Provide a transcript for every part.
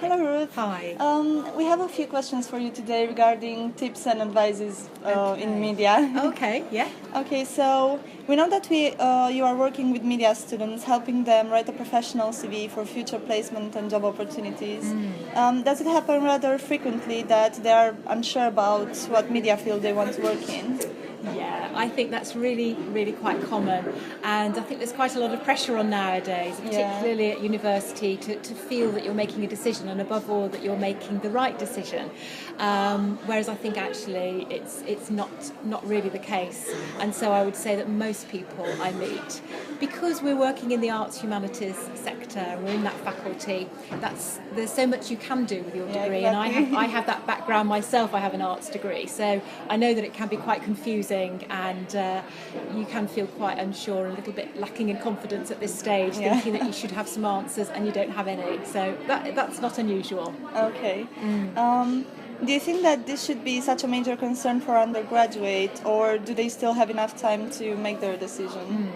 Hello, Ruth. Hi. We have a few questions for you today regarding tips and advices in media. Okay, yeah. Okay, so we know that you are working with media students, helping them write a professional CV for future placement and job opportunities. Does it happen rather frequently that they are unsure about what media field they want to work in? Yeah, I think that's really quite common, and I think there's quite a lot of pressure on nowadays, particularly at university, to feel that you're making a decision, and above all that you're making the right decision. Whereas I think actually it's not really the case, and so I would say that most people I meet, because we're working in the arts humanities sector, we're in that faculty. There's so much you can do with your degree, exactly. and I have that background myself. I have an arts degree, so I know that it can be quite confusing, and you can feel quite unsure and a little bit lacking in confidence at this stage, thinking that you should have some answers and you don't have any. So that's not unusual. Okay. Do you think that this should be such a major concern for undergraduate, or do they still have enough time to make their decision?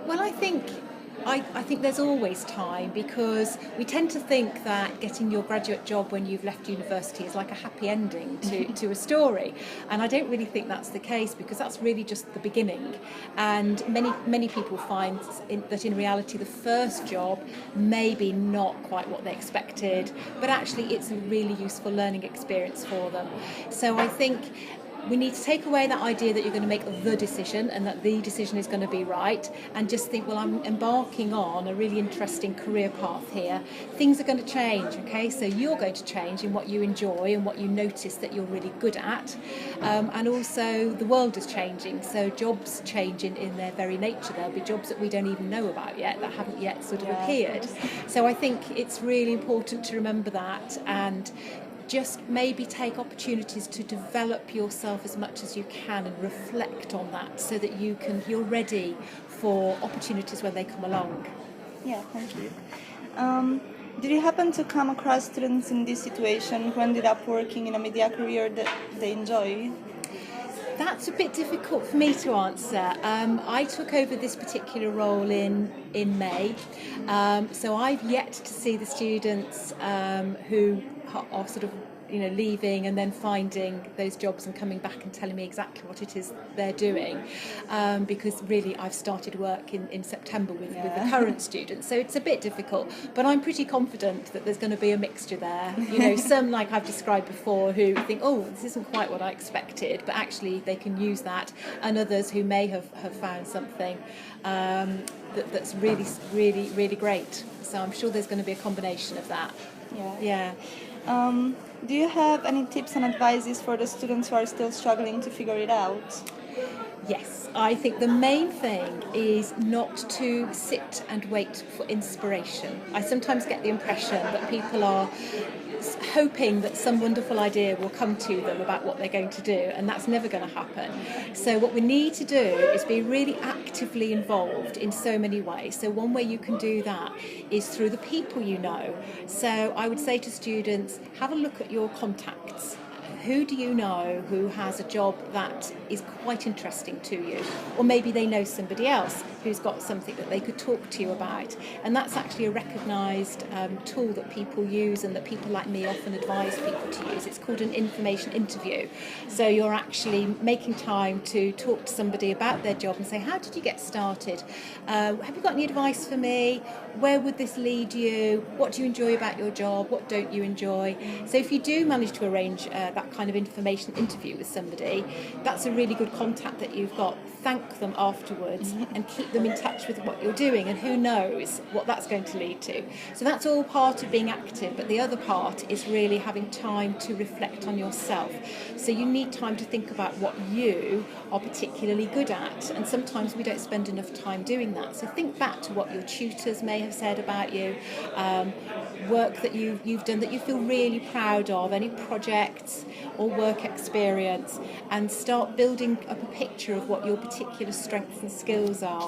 Well, I think there's always time, because we tend to think that getting your graduate job when you've left university is like a happy ending to a story, and I don't really think that's the case, because that's really just the beginning, and many people find that in reality the first job may be not quite what they expected, but actually it's a really useful learning experience for them. So I think we need to take away that idea that you're going to make the decision and that the decision is going to be right, and just think, well, I'm embarking on a really interesting career path here. Things are going to change, okay? So you're going to change in what you enjoy and what you notice that you're really good at. And also the world is changing, so jobs change in their very nature. There'll be jobs that we don't even know about yet, that haven't yet sort of appeared. So I think it's really important to remember that, and just maybe take opportunities to develop yourself as much as you can and reflect on that, so that you're ready for opportunities when they come along. Yeah, thank you. Did you happen to come across students in this situation who ended up working in a media career that they enjoy? That's a bit difficult for me to answer. I took over this particular role in May, so I've yet to see the students who are sort of leaving and then finding those jobs and coming back and telling me exactly what it is they're doing, because really I've started work in September with the current students, so it's a bit difficult, but I'm pretty confident that there's going to be a mixture there. Some, like I've described before, who think, oh, this isn't quite what I expected, but actually they can use that, and others who may have found something that's really great. So I'm sure there's going to be a combination of that. Yeah. Do you have any tips and advices for the students who are still struggling to figure it out? Yes, I think the main thing is not to sit and wait for inspiration. I sometimes get the impression that people are hoping that some wonderful idea will come to them about what they're going to do, and that's never going to happen. So what we need to do is be really actively involved in so many ways. So one way you can do that is through the people you know. So I would say to students, have a look at your contacts. Who do you know who has a job that is quite interesting to you? Or maybe they know somebody else who's got something that they could talk to you about. And that's actually a recognised tool that people use, and that people like me often advise people to use. It's called an information interview. So you're actually making time to talk to somebody about their job and say, how did you get started? Have you got any advice for me? Where would this lead you? What do you enjoy about your job? What don't you enjoy? So if you do manage to arrange that kind of information interview with somebody, that's a really good contact that you've got. Thank them afterwards and keep them in touch with what you're doing, and who knows what that's going to lead to. So that's all part of being active, but the other part is really having time to reflect on yourself. So you need time to think about what you are particularly good at, and sometimes we don't spend enough time doing that. So think back to what your tutors may have said about you, work that you've done that you feel really proud of, any projects or work experience, and start building up a picture of what your particular strengths and skills are.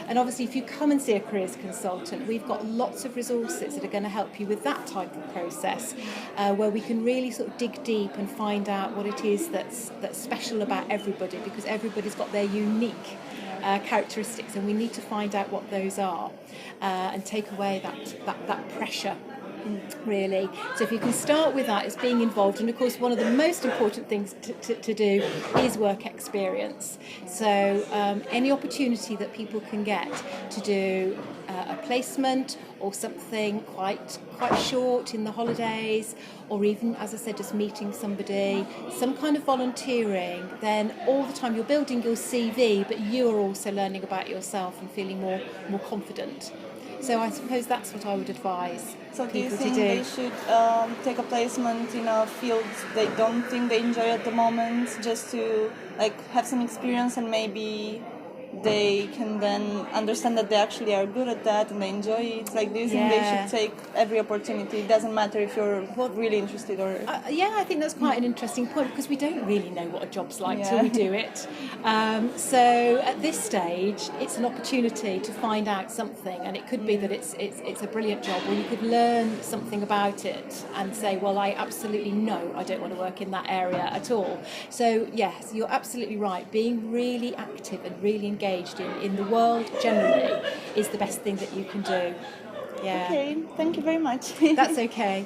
And obviously if you come and see a careers consultant, we've got lots of resources that are going to help you with that type of process, where we can really sort of dig deep and find out what it is that's special about everybody, because everybody's got their unique characteristics, and we need to find out what those are, and take away that pressure really. So if you can start with that, it's being involved. And of course, one of the most important things to do is work experience. So any opportunity that people can get to do a placement or something quite short in the holidays, or even, as I said, just meeting somebody, some kind of volunteering, then all the time you're building your CV, but you're also learning about yourself and feeling more confident. So I suppose that's what I would advise So do you people think to do. they should take a placement in a field they don't think they enjoy at the moment, just to like have some experience, and maybe they can then understand that they actually are good at that and they enjoy it? Like, do you think they Yeah. should take every opportunity? It doesn't matter if you're really interested or... Yeah, I think that's quite an interesting point, because we don't really know what a job's like Yeah. till we do it. So at this stage, it's an opportunity to find out something, and it could be that it's a brilliant job, or you could learn something about it and say, well, I absolutely know I don't want to work in that area at all. So yes, you're absolutely right. Being really active and really engaged in the world generally is the best thing that you can do. Yeah. Okay, thank you very much. That's okay.